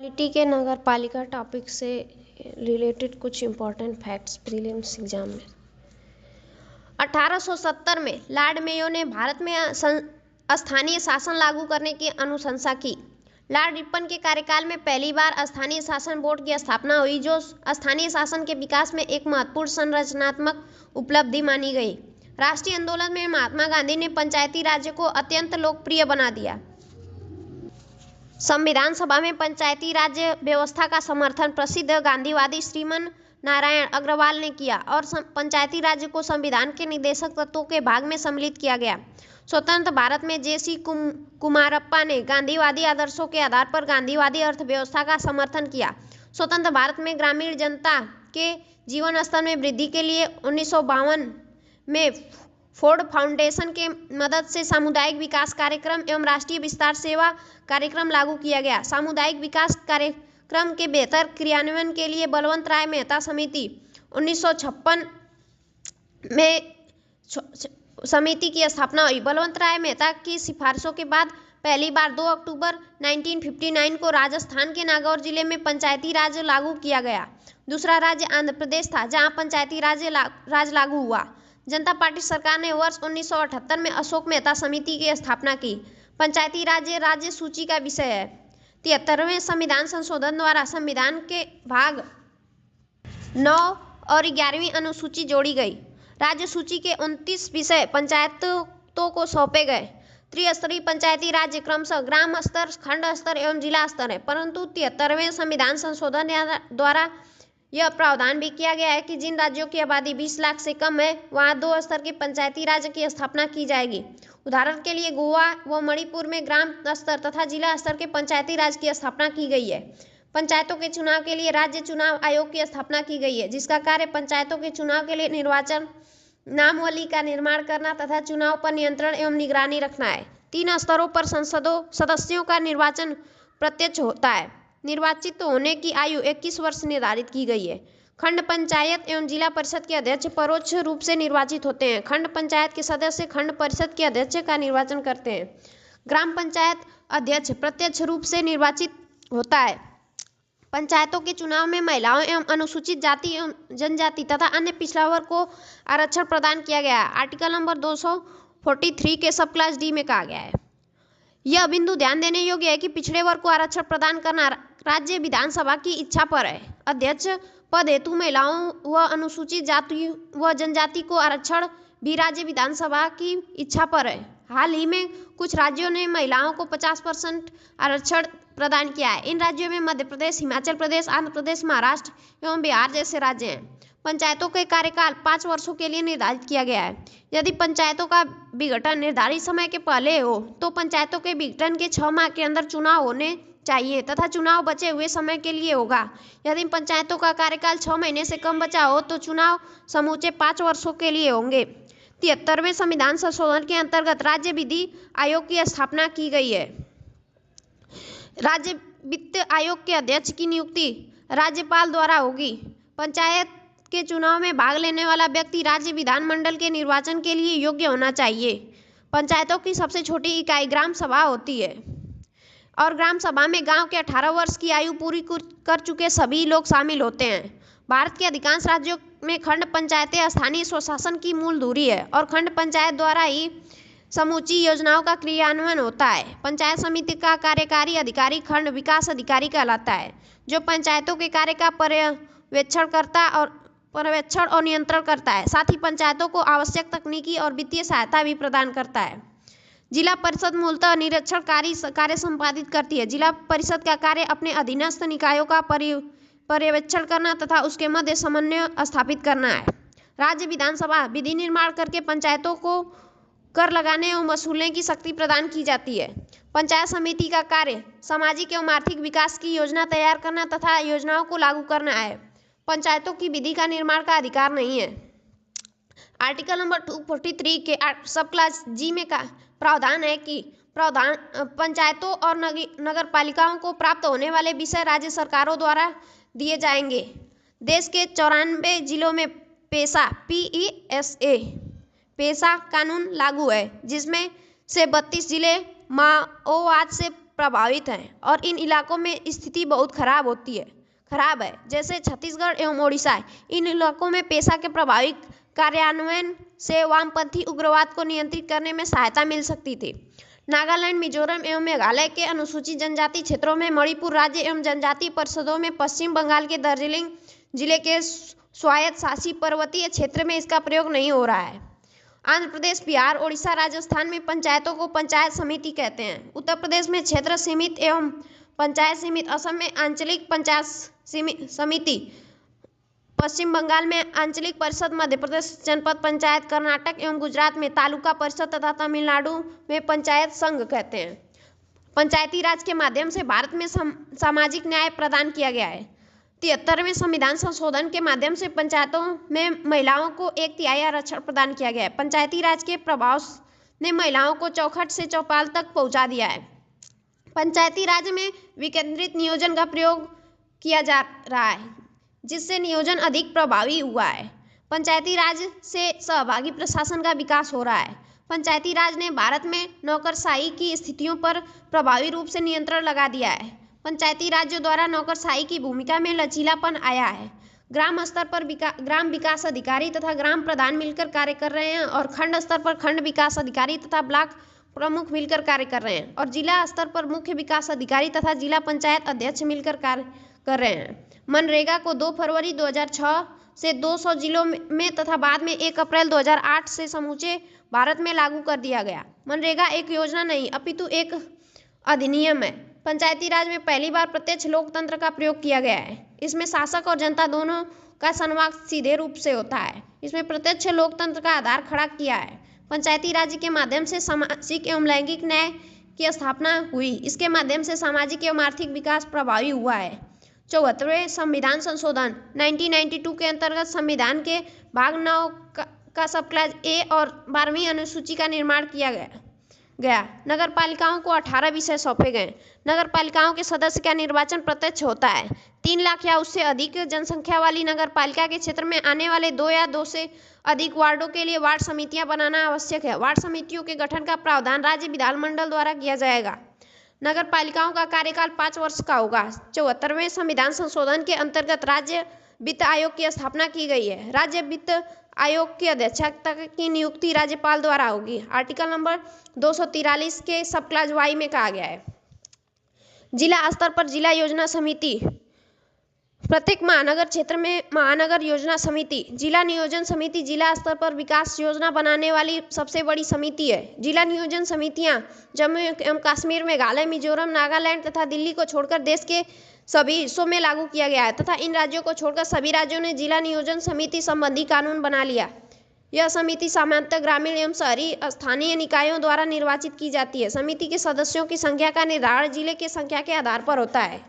Polity के नगर पालिका topic से रिलेटेड कुछ इम्पोर्टेंट फैक्ट्स प्रीलिम्स एग्जाम में। 1870 में लॉर्ड मेयो ने भारत में स्थानीय शासन लागू करने की अनुशंसा की। लॉर्ड रिपन के कार्यकाल में पहली बार स्थानीय शासन बोर्ड की स्थापना हुई, जो स्थानीय शासन के विकास में एक महत्वपूर्ण संरचनात्मक उपलब्धि मानी गई। राष्ट्रीय आंदोलन में महात्मा गांधी ने पंचायती राज को अत्यंत लोकप्रिय बना दिया। संविधान सभा में पंचायती राज व्यवस्था का समर्थन प्रसिद्ध गांधीवादी श्रीमन नारायण अग्रवाल ने किया और पंचायती राज को संविधान के निर्देशक तत्वों के भाग में सम्मिलित किया गया। स्वतंत्र भारत में जे.सी. कुमारप्पा ने गांधीवादी आदर्शों के आधार पर गांधीवादी अर्थव्यवस्था का समर्थन किया। स्वतंत्र भारत में ग्रामीण जनता के जीवन स्तर में वृद्धि के लिए 1952 में फोर्ड फाउंडेशन के मदद से सामुदायिक विकास कार्यक्रम एवं राष्ट्रीय विस्तार सेवा कार्यक्रम लागू किया गया। सामुदायिक विकास कार्यक्रम के बेहतर क्रियान्वयन के लिए बलवंत राय मेहता समिति 1956 में समिति की स्थापना हुई। बलवंत राय मेहता की सिफारिशों के बाद पहली बार 2 अक्टूबर 1959 को राजस्थान के नागौर जिले में पंचायती राज लागू किया गया। दूसरा राज्य आंध्र प्रदेश था, जहां पंचायती राज लागू हुआ। जनता पार्टी सरकार ने वर्ष 1978 में अशोक मेहता समिति की स्थापना की। पंचायती राज राज्य सूची का विषय है। 73वें संविधान संशोधन द्वारा संविधान के भाग 9 और 11वीं अनुसूची जोड़ी गई। राज्य सूची के 29 विषय पंचायतों को सौंपे गए। त्रिस्तरीय पंचायती राज क्रमशः ग्राम स्तर, खंड स्तर एवं जिला स्तर है, परंतु 73वें संविधान संशोधन द्वारा यह प्रावधान भी किया गया है कि जिन राज्यों की आबादी 20 लाख से कम है, वहां 2 स्तर के पंचायती राज की स्थापना की जाएगी। उदाहरण के लिए गोवा व मणिपुर में ग्राम स्तर तथा जिला स्तर के पंचायती राज की स्थापना की गई है। पंचायतों के चुनाव के लिए राज्य चुनाव आयोग की स्थापना की गई है, जिसका कार्य पंचायतों के चुनाव के लिए निर्वाचन नामावली का निर्माण करना तथा चुनाव पर नियंत्रण एवं निगरानी रखना है। 3 स्तरों पर सदस्यों का निर्वाचन प्रत्यक्ष होता है। निर्वाचित होने की आयु 21 वर्ष निर्धारित की गई है। खंड पंचायत एवं जिला परिषद के अध्यक्ष परोक्ष रूप से निर्वाचित होते हैं। खंड पंचायत के सदस्य खंड परिषद के अध्यक्ष का निर्वाचन करते हैं। ग्राम पंचायत अध्यक्ष प्रत्यक्ष रूप से निर्वाचित होता है। पंचायतों के चुनाव में महिलाओं एवं अनुसूचित जाति एवं जनजाति तथा अन्य पिछड़ा वर्ग को आरक्षण प्रदान किया गया है। आर्टिकल नंबर 243 के सब क्लास डी में कहा गया है। यह बिंदु ध्यान देने योग्य है कि पिछड़े वर्ग को आरक्षण प्रदान करना राज्य विधानसभा की इच्छा पर है। अध्यक्ष पद हेतु महिलाओं व अनुसूचित जाति व जनजाति को आरक्षण भी राज्य विधानसभा की इच्छा पर है। हाल ही में कुछ राज्यों ने महिलाओं को 50% आरक्षण प्रदान किया है। इन राज्यों में मध्य प्रदेश, हिमाचल प्रदेश, आंध्र प्रदेश, महाराष्ट्र एवं बिहार जैसे राज्य हैं। पंचायतों के कार्यकाल 5 वर्षों के लिए निर्धारित किया गया है। यदि पंचायतों का विघटन निर्धारित समय के पहले हो तो पंचायतों के विघटन के 6 माह के अंदर चुनाव होने चाहिए तथा चुनाव बचे हुए समय के लिए होगा। यदि पंचायतों का कार्यकाल 6 महीने से कम बचा हो तो चुनाव समूचे 5 वर्षों के लिए होंगे। 73वें संविधान संशोधन के अंतर्गत राज्य विधि आयोग की स्थापना की गई है। राज्य वित्त आयोग के अध्यक्ष की नियुक्ति राज्यपाल द्वारा होगी। पंचायत के चुनाव में भाग लेने वाला व्यक्ति राज्य विधानमंडल के निर्वाचन के लिए योग्य होना चाहिए। पंचायतों की सबसे छोटी इकाई ग्राम सभा होती है और ग्राम सभा में गांव के 18 वर्ष की आयु पूरी कर चुके सभी लोग शामिल होते हैं। भारत के अधिकांश राज्यों में खंड पंचायतें स्थानीय स्वशासन की मूल धुरी है और खंड पंचायत द्वारा ही समूची योजनाओं का क्रियान्वयन होता है। पंचायत समिति का कार्यकारी अधिकारी खंड विकास अधिकारी कहलाता है, जो पंचायतों के कार्य का पर्यवेक्षण और नियंत्रण करता है। साथ ही पंचायतों को आवश्यक तकनीकी और वित्तीय सहायता भी प्रदान करता है। जिला परिषद मूलतः निरीक्षणकारी कार्य संपादित करती है। जिला परिषद का कार्य अपने अधीनस्थ निकायों का पर्यवेक्षण करना तथा उसके मध्य समन्वय स्थापित करना है। राज्य विधानसभा विधि निर्माण करके पंचायतों को कर लगाने एवं वसूलने की शक्ति प्रदान की जाती है। पंचायत समिति का कार्य सामाजिक एवं आर्थिक विकास की योजना तैयार करना तथा योजनाओं को लागू करना है। पंचायतों की विधि का निर्माण का अधिकार नहीं है। आर्टिकल नंबर 243 के सब क्लास जी में का प्रावधान है कि पंचायतों और नगर पालिकाओं को प्राप्त होने वाले विषय राज्य सरकारों द्वारा दिए जाएंगे। देश के 94 जिलों में पेसा कानून लागू है, जिसमें से 32 जिले माओवाद से प्रभावित हैं और इन इलाकों में स्थिति बहुत खराब है, जैसे छत्तीसगढ़ एवं ओडिशा। इन इलाकों में पेशा के प्रभावी कार्यान्वयन से वामपंथी उग्रवाद को नियंत्रित करने में सहायता मिल सकती थी। नागालैंड, मिजोरम एवं मेघालय के अनुसूचित जनजाति क्षेत्रों में, मणिपुर राज्य एवं जनजातीय परिषदों में, पश्चिम बंगाल के दार्जिलिंग जिले के स्वायत्त शासित पर्वतीय क्षेत्र में इसका प्रयोग नहीं हो रहा है। आंध्र प्रदेश, बिहार, ओडिशा, राजस्थान में पंचायतों को पंचायत समिति कहते हैं। उत्तर प्रदेश में क्षेत्र सीमित एवं पंचायत समिति, असम में आंचलिक पंचायत समिति, पश्चिम बंगाल में आंचलिक परिषद, मध्य प्रदेश जनपद पंचायत, कर्नाटक एवं गुजरात में तालुका परिषद तथा तमिलनाडु में पंचायत संघ कहते हैं। पंचायती राज के माध्यम से भारत में सामाजिक न्याय प्रदान किया गया है। 73वें संविधान संशोधन के माध्यम से पंचायतों में महिलाओं को 1/3 आरक्षण प्रदान किया गया है। पंचायती राज के प्रभाव ने महिलाओं को चौखट से चौपाल तक पहुंचा दिया है। पंचायती राज में विकेंद्रित नियोजन का प्रयोग किया जा रहा है, जिससे नियोजन अधिक प्रभावी हुआ है। पंचायती राज से सहभागी प्रशासन का विकास हो रहा है। पंचायती राज ने भारत में नौकरशाही की स्थितियों पर प्रभावी रूप से नियंत्रण लगा दिया है। पंचायती राज्यों द्वारा नौकरशाही की भूमिका में लचीलापन आया है। ग्राम स्तर पर ग्राम विकास अधिकारी तथा ग्राम प्रधान मिलकर कार्य कर रहे हैं और खंड स्तर पर खंड विकास अधिकारी तथा ब्लॉक प्रमुख मिलकर कार्य कर रहे हैं और जिला स्तर पर मुख्य विकास अधिकारी तथा जिला पंचायत अध्यक्ष मिलकर कार्य कर रहे हैं। मनरेगा को 2 फरवरी 2006 से 200 जिलों में तथा बाद में 1 अप्रैल 2008 से समूचे भारत में लागू कर दिया गया। मनरेगा एक योजना नहीं अपितु एक अधिनियम है। पंचायती राज में पहली बार प्रत्यक्ष लोकतंत्र का प्रयोग किया गया है। इसमें शासक और जनता दोनों का संवाद सीधे रूप से होता है। इसमें प्रत्यक्ष लोकतंत्र का आधार खड़ा किया है। पंचायती राज के माध्यम से सामाजिक एवं लैंगिक न्याय की स्थापना हुई। इसके माध्यम से सामाजिक एवं आर्थिक विकास प्रभावी हुआ है। 74वें संविधान संशोधन 1992 के अंतर्गत संविधान के भाग 9 का सब क्लास ए और 12वीं अनुसूची का निर्माण किया गया। नगर पालिकाओं को 18 विषय सौंपे गए। नगर पालिकाओं के सदस्य का निर्वाचन प्रत्यक्ष होता है। 3 लाख या उससे अधिक जनसंख्या वाली नगर पालिका के क्षेत्र में आने वाले 2 या 2 से अधिक वार्डों के लिए वार्ड समितियां बनाना आवश्यक है। वार्ड समितियों के गठन का प्रावधान राज्य विधानमंडल द्वारा किया जाएगा। नगर पालिकाओं का कार्यकाल 5 वर्ष का होगा। 74वें संविधान संशोधन के अंतर्गत राज्य वित्त आयोग की स्थापना की गई है। राज्य वित्त आयोग की अध्यक्षता की नियुक्ति राज्यपाल द्वारा होगी। आर्टिकल नंबर 243 के सब क्लास वाई में कहा गया है। जिला स्तर पर जिला योजना समिति, प्रत्येक महानगर क्षेत्र में महानगर योजना समिति, जिला नियोजन समिति जिला स्तर पर विकास योजना बनाने वाली सबसे बड़ी समिति है। जिला नियोजन समितियां जम्मू एवं कश्मीर, मेघालय, मिजोरम, नागालैंड तथा दिल्ली को छोड़कर देश के सभी हिस्सों में लागू किया गया है तथा इन राज्यों को छोड़कर सभी राज्यों ने जिला नियोजन समिति संबंधी कानून बना लिया। यह समिति सामान्यतः ग्रामीण एवं शहरी स्थानीय निकायों द्वारा निर्वाचित की जाती है। समिति के सदस्यों की संख्या का निर्धारण जिले की संख्या के आधार पर होता है।